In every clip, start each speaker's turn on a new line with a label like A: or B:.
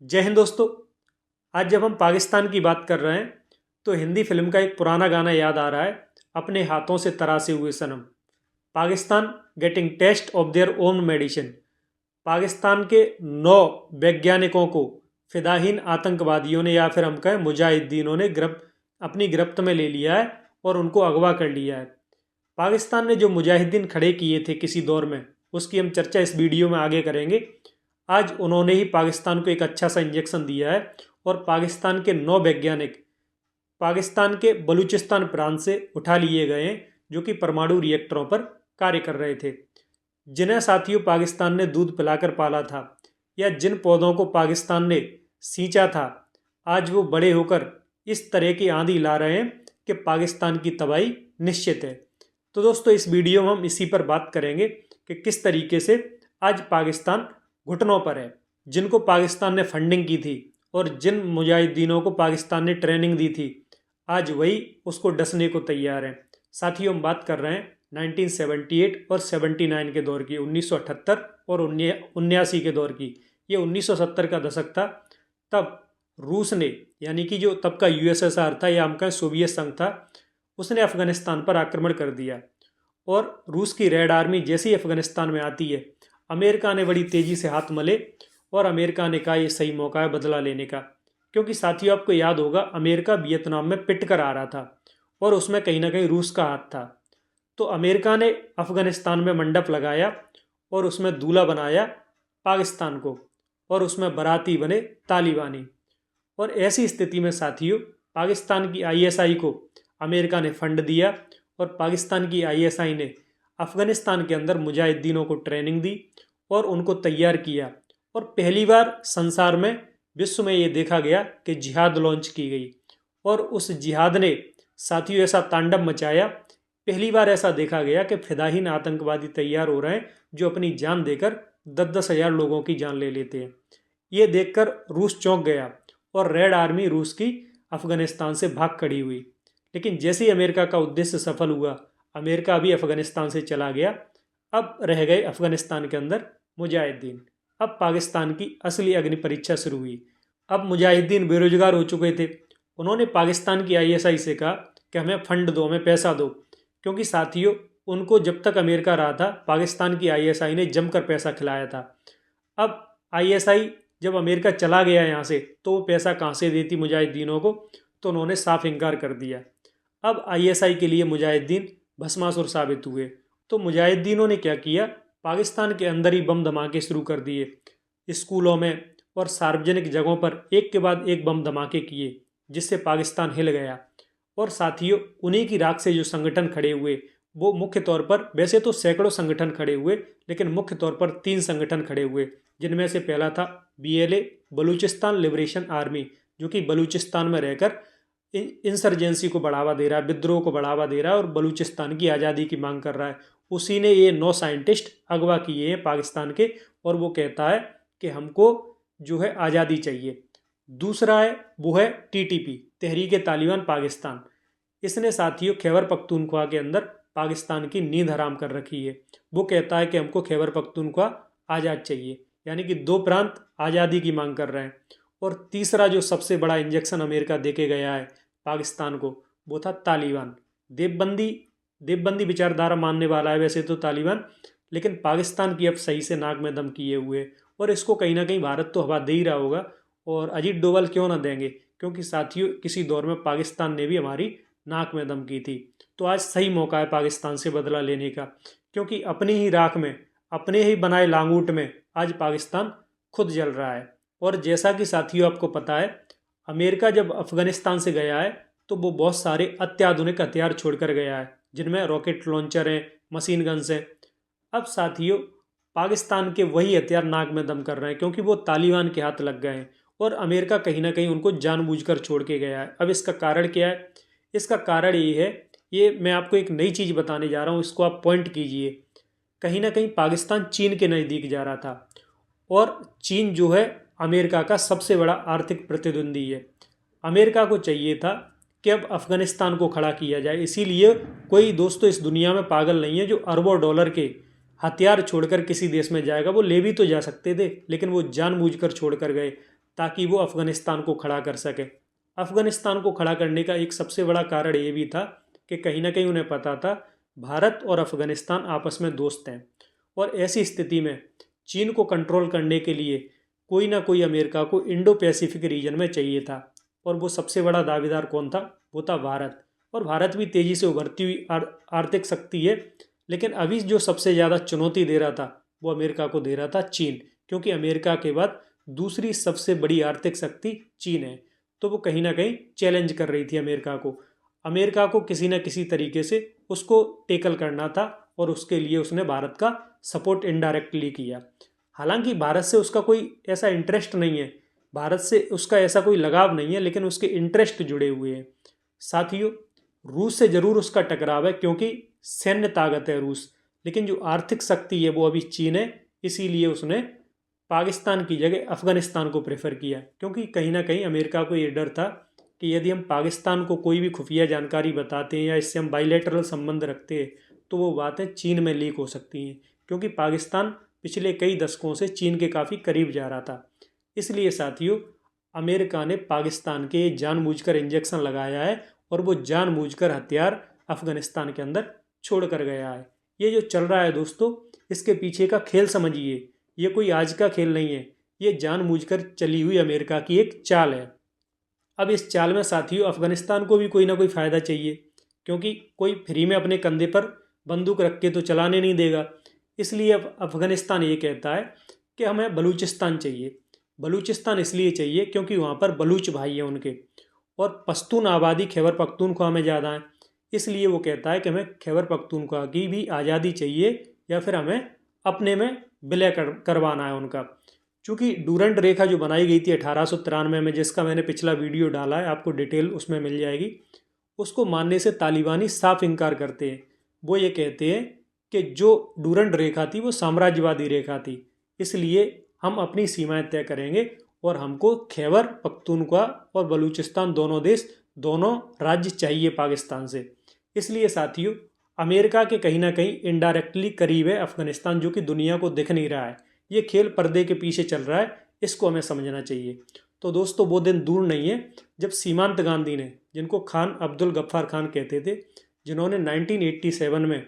A: जय हिंद दोस्तों। आज जब हम पाकिस्तान की बात कर रहे हैं तो हिंदी फिल्म का एक पुराना गाना याद आ रहा है, अपने हाथों से तरासे हुए सनम। Pakistan getting taste of their own medicine. Pakistan के 9 वैज्ञानिकों को फिदाहीन आतंकवादियों ने या फिर हम कहें मुजाहिदीनों ने अपनी गिरफ्त में ले लिया है और उनको अगवा कर लिया है। पाकिस्तान ने जो मुजाहिदीन खड़े किए थे किसी दौर में, उसकी हम चर्चा इस वीडियो में आगे करेंगे। आज उन्होंने ही पाकिस्तान को एक अच्छा सा इंजेक्शन दिया है और पाकिस्तान के 9 वैज्ञानिक पाकिस्तान के बलूचिस्तान प्रांत से उठा लिए गए हैं, जो कि परमाणु रिएक्टरों पर कार्य कर रहे थे। जिन्हें साथियों पाकिस्तान ने दूध पिलाकर पाला था, या जिन पौधों को पाकिस्तान ने सींचा था, आज वो बड़े होकर इस तरह की आंधी ला रहे हैं कि पाकिस्तान की तबाही निश्चित है। तो दोस्तों, इस वीडियो में हम इसी पर बात करेंगे कि किस तरीके से आज पाकिस्तान घुटनों पर है। जिनको पाकिस्तान ने फंडिंग की थी और जिन मुजाहिदीनों को पाकिस्तान ने ट्रेनिंग दी थी, आज वही उसको डसने को तैयार हैं। साथियों, हम बात कर रहे हैं 1978 और 79 के दौर की, 1978 और 79 के दौर की। ये 1970 का दशक था। तब रूस ने, यानी कि जो तब का यूएसएसआर था या हम कहें सोवियत संघ था, उसने अफगानिस्तान पर आक्रमण कर दिया। और रूस की रेड आर्मी जैसे ही अफगानिस्तान में आती है, अमेरिका ने बड़ी तेज़ी से हाथ मले और अमेरिका ने कहा ये सही मौका है बदला लेने का। क्योंकि साथियों, आपको याद होगा, अमेरिका वियतनाम में पिट कर आ रहा था और उसमें कहीं ना कहीं रूस का हाथ था। तो अमेरिका ने अफगानिस्तान में मंडप लगाया और उसमें दूल्हा बनाया पाकिस्तान को, और उसमें बाराती बने तालिबानी। और ऐसी स्थिति में साथियों, पाकिस्तान की आईएसआई को अमेरिका ने फंड दिया और पाकिस्तान की आईएसआई ने अफगानिस्तान के अंदर मुजाहिदीनों को ट्रेनिंग दी और उनको तैयार किया। और पहली बार संसार में, विश्व में ये देखा गया कि जिहाद लॉन्च की गई। और उस जिहाद ने साथियों ऐसा तांडव मचाया, पहली बार ऐसा देखा गया कि फिदाहीन आतंकवादी तैयार हो रहे हैं जो अपनी जान देकर 10-10 हज़ार लोगों की जान ले लेते हैं। ये देखकर रूस चौंक गया और रेड आर्मी रूस की अफगानिस्तान से भाग खड़ी हुई। लेकिन जैसे ही अमेरिका का उद्देश्य सफल हुआ, अमेरिका भी अफगानिस्तान से चला गया। अब रह गए अफगानिस्तान के अंदर मुजाहिदीन। अब पाकिस्तान की असली अग्नि परीक्षा शुरू हुई। अब मुजाहिदीन बेरोजगार हो चुके थे। उन्होंने पाकिस्तान की आईएसआई से कहा कि हमें फंड दो, हमें पैसा दो। क्योंकि साथियों, उनको जब तक अमेरिका रहा था, पाकिस्तान की आईएसआई ने जमकर पैसा खिलाया था। अब आईएसआई जब अमेरिका चला गया यहाँ से, तो वो पैसा कहाँ से देती मुजाहिदीनों को? तो उन्होंने साफ इनकार कर दिया। अब आईएसआई के लिए मुजाहिदीन भस्मासुर साबित हुए। तो मुजाहिदीनों ने क्या किया, पाकिस्तान के अंदर ही बम धमाके शुरू कर दिए। स्कूलों में और सार्वजनिक जगहों पर एक के बाद एक बम धमाके किए, जिससे पाकिस्तान हिल गया। और साथियों, उन्हीं की राख से जो संगठन खड़े हुए, वो मुख्य तौर पर, वैसे तो सैकड़ों संगठन खड़े हुए, लेकिन मुख्य तौर पर 3 संगठन खड़े हुए। जिनमें से पहला था बीएलए, बलूचिस्तान लिबरेशन आर्मी, जो कि बलूचिस्तान में रहकर इंसर्जेंसी को बढ़ावा दे रहा है, विद्रोह को बढ़ावा दे रहा है और बलूचिस्तान की आज़ादी की मांग कर रहा है। उसी ने ये 9 साइंटिस्ट अगवा किए हैं पाकिस्तान के, और वो कहता है कि हमको जो है आज़ादी चाहिए। दूसरा है, वो है टीटीपी, तहरीक तालिबान पाकिस्तान। इसने साथियों खैबर पख्तूनख्वा के अंदर पाकिस्तान की नींद हराम कर रखी है। वो कहता है कि हमको खैबर पख्तूनख्वा आज़ाद चाहिए, यानी कि 2 प्रांत आज़ादी की मांग कर रहे हैं। और तीसरा जो सबसे बड़ा इंजेक्शन अमेरिका देके गया है पाकिस्तान को, वो था तालिबान। देवबंदी विचारधारा मानने वाला है वैसे तो तालिबान, लेकिन पाकिस्तान की अब सही से नाक में दम किए हुए। और इसको कहीं ना कहीं भारत तो हवा दे ही रहा होगा, और अजीत डोभाल क्यों ना देंगे, क्योंकि साथियों किसी दौर में पाकिस्तान ने भी हमारी नाक में दम की थी। तो आज सही मौका है पाकिस्तान से बदला लेने का, क्योंकि अपनी ही राख में, अपने ही बनाए लांगूट में आज पाकिस्तान खुद जल रहा है। और जैसा कि साथियों आपको पता है, अमेरिका जब अफगानिस्तान से गया है तो वो बहुत सारे अत्याधुनिक हथियार छोड़कर गया है, जिनमें रॉकेट लॉन्चर हैं, मशीन गन्स हैं। अब साथियों, पाकिस्तान के वही हथियार नाक में दम कर रहे हैं, क्योंकि वो तालिबान के हाथ लग गए हैं और अमेरिका कहीं ना कहीं उनको जानबूझकर छोड़ के गया है। अब इसका कारण क्या है? इसका कारण ये है, ये मैं आपको एक नई चीज़ बताने जा रहा हूँ, इसको आप पॉइंट कीजिए। कहीं ना कहीं पाकिस्तान चीन के नज़दीक जा रहा था, और चीन जो है अमेरिका का सबसे बड़ा आर्थिक प्रतिद्वंदी है। अमेरिका को चाहिए था कि अब अफगानिस्तान को खड़ा किया जाए। इसीलिए कोई दोस्तों इस दुनिया में पागल नहीं है जो अरबों डॉलर के हथियार छोड़कर किसी देश में जाएगा। वो ले भी तो जा सकते थे, लेकिन वो जानबूझकर छोड़कर गए, ताकि वो अफ़गानिस्तान को खड़ा कर सके। अफ़गानिस्तान को खड़ा करने का एक सबसे बड़ा कारण ये भी था कि कहीं ना कहीं उन्हें पता था भारत और अफ़गानिस्तान आपस में दोस्त हैं, और ऐसी स्थिति में चीन को कंट्रोल करने के लिए कोई ना कोई अमेरिका को इंडो पैसिफिक रीजन में चाहिए था। और वो सबसे बड़ा दावेदार कौन था? वो था भारत। और भारत भी तेज़ी से उभरती हुई आर्थिक शक्ति है, लेकिन अभी जो सबसे ज़्यादा चुनौती दे रहा था वो अमेरिका को दे रहा था चीन, क्योंकि अमेरिका के बाद दूसरी सबसे बड़ी आर्थिक शक्ति चीन है। तो वो कहीं ना कहीं चैलेंज कर रही थी अमेरिका को। अमेरिका को किसी न किसी तरीके से उसको टेकल करना था, और उसके लिए उसने भारत का सपोर्ट इनडायरेक्टली किया। हालांकि भारत से उसका कोई ऐसा इंटरेस्ट नहीं है, भारत से उसका ऐसा कोई लगाव नहीं है, लेकिन उसके इंटरेस्ट जुड़े हुए हैं। साथियों, रूस से ज़रूर उसका टकराव है क्योंकि सैन्य ताकत है रूस, लेकिन जो आर्थिक शक्ति है वो अभी चीन है। इसीलिए उसने पाकिस्तान की जगह अफ़गानिस्तान को प्रेफर किया, क्योंकि कहीं ना कहीं अमेरिका को ये डर था कि यदि हम पाकिस्तान को कोई भी खुफिया जानकारी बताते हैं या इससे हम बाइलेटरल संबंध रखते हैं तो वो बातें चीन में लीक हो सकती हैं, क्योंकि पाकिस्तान पिछले कई दशकों से चीन के काफ़ी करीब जा रहा था। इसलिए साथियों, अमेरिका ने पाकिस्तान के जानबूझकर इंजेक्शन लगाया है, और वो जानबूझकर हथियार अफ़गानिस्तान के अंदर छोड़ कर गया है। ये जो चल रहा है दोस्तों, इसके पीछे का खेल समझिए। ये कोई आज का खेल नहीं है, ये जानबूझकर चली हुई अमेरिका की एक चाल है। अब इस चाल में साथियों अफ़गानिस्तान को भी कोई ना कोई फ़ायदा चाहिए, क्योंकि कोई फ्री में अपने कंधे पर बंदूक रख के तो चलाने नहीं देगा। इसलिए अब अफ़गानिस्तान ये कहता है कि हमें बलूचिस्तान चाहिए। बलूचिस्तान इसलिए चाहिए क्योंकि वहाँ पर बलूच भाई हैं उनके, और पश्तून आबादी खैबर पख्तूनख्वा में ज़्यादा है। इसलिए वो कहता है कि हमें खैबर पख्तूनख्वा की भी आज़ादी चाहिए, या फिर हमें अपने में विलय करवाना है उनका। चूँकि डूरंट रेखा जो बनाई गई थी 1893 में, जिसका मैंने पिछला वीडियो डाला है, आपको डिटेल उसमें मिल जाएगी, उसको मानने से तालिबानी साफ इनकार करते हैं। वो ये कहते हैं कि जो डूरंट रेखा थी वो साम्राज्यवादी रेखा थी, इसलिए हम अपनी सीमाएं तय करेंगे, और हमको खैबर पख्तूनख्वा और बलूचिस्तान दोनों राज्य चाहिए पाकिस्तान से। इसलिए साथियों, अमेरिका के कहीं ना कहीं इनडायरेक्टली करीब है अफ़गानिस्तान, जो कि दुनिया को दिख नहीं रहा है। ये खेल पर्दे के पीछे चल रहा है, इसको हमें समझना चाहिए। तो दोस्तों, वो दिन दूर नहीं है जब सीमांत गांधी ने, जिनको खान अब्दुल गफ्फार खान कहते थे, जिन्होंने 1987 में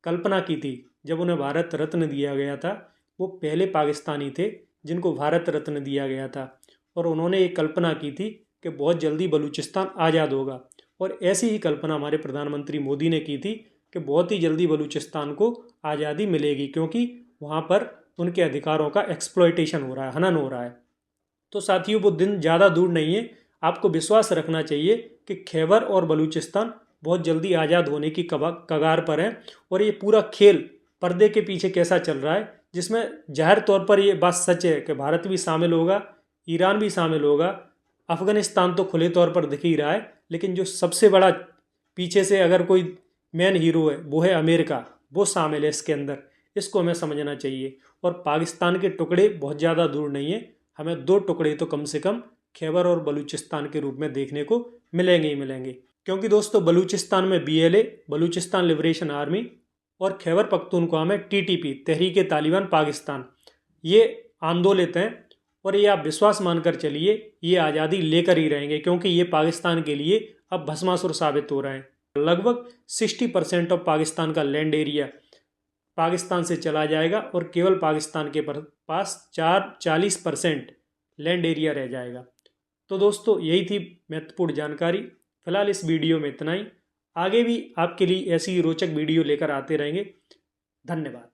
A: कल्पना की थी जब उन्हें भारत रत्न दिया गया था, वो पहले पाकिस्तानी थे जिनको भारत रत्न दिया गया था। और उन्होंने एक कल्पना की थी कि बहुत जल्दी बलूचिस्तान आज़ाद होगा, और ऐसी ही कल्पना हमारे प्रधानमंत्री मोदी ने की थी कि बहुत ही जल्दी बलूचिस्तान को आज़ादी मिलेगी, क्योंकि वहाँ पर उनके अधिकारों का एक्सप्लॉयटेशन हो रहा है, हनन हो रहा है। तो साथियों, वो दिन ज़्यादा दूर नहीं है। आपको विश्वास रखना चाहिए कि खैबर और बलूचिस्तान बहुत जल्दी आज़ाद होने की कगार पर है। और ये पूरा खेल पर्दे के पीछे कैसा चल रहा है, जिसमें जाहिर तौर पर ये बात सच है कि भारत भी शामिल होगा, ईरान भी शामिल होगा, अफ़गानिस्तान तो खुले तौर पर दिख ही रहा है, लेकिन जो सबसे बड़ा पीछे से अगर कोई मेन हीरो है वो है अमेरिका, वो शामिल है इसके अंदर। इसको हमें समझना चाहिए। और पाकिस्तान के टुकड़े बहुत ज़्यादा दूर नहीं है, हमें 2 टुकड़े तो कम से कम खैबर और बलूचिस्तान के रूप में देखने को मिलेंगे ही मिलेंगे। क्योंकि दोस्तों, बलूचिस्तान में BLA, बलूचिस्तान लिबरेशन आर्मी, और खैबर पख्तूनख्वा में TTP, तहरीक तालिबान पाकिस्तान, ये आंदोलित हैं। और ये आप विश्वास मानकर चलिए, ये आज़ादी लेकर ही रहेंगे, क्योंकि ये पाकिस्तान के लिए अब भस्मासुर साबित हो रहे हैं। लगभग 60% ऑफ पाकिस्तान का लैंड एरिया पाकिस्तान से चला जाएगा, और केवल पाकिस्तान के पास 40% लैंड एरिया रह जाएगा। तो दोस्तों, यही थी महत्वपूर्ण जानकारी। फिलहाल इस वीडियो में इतना ही। आगे भी आपके लिए ऐसी रोचक वीडियो लेकर आते रहेंगे। धन्यवाद।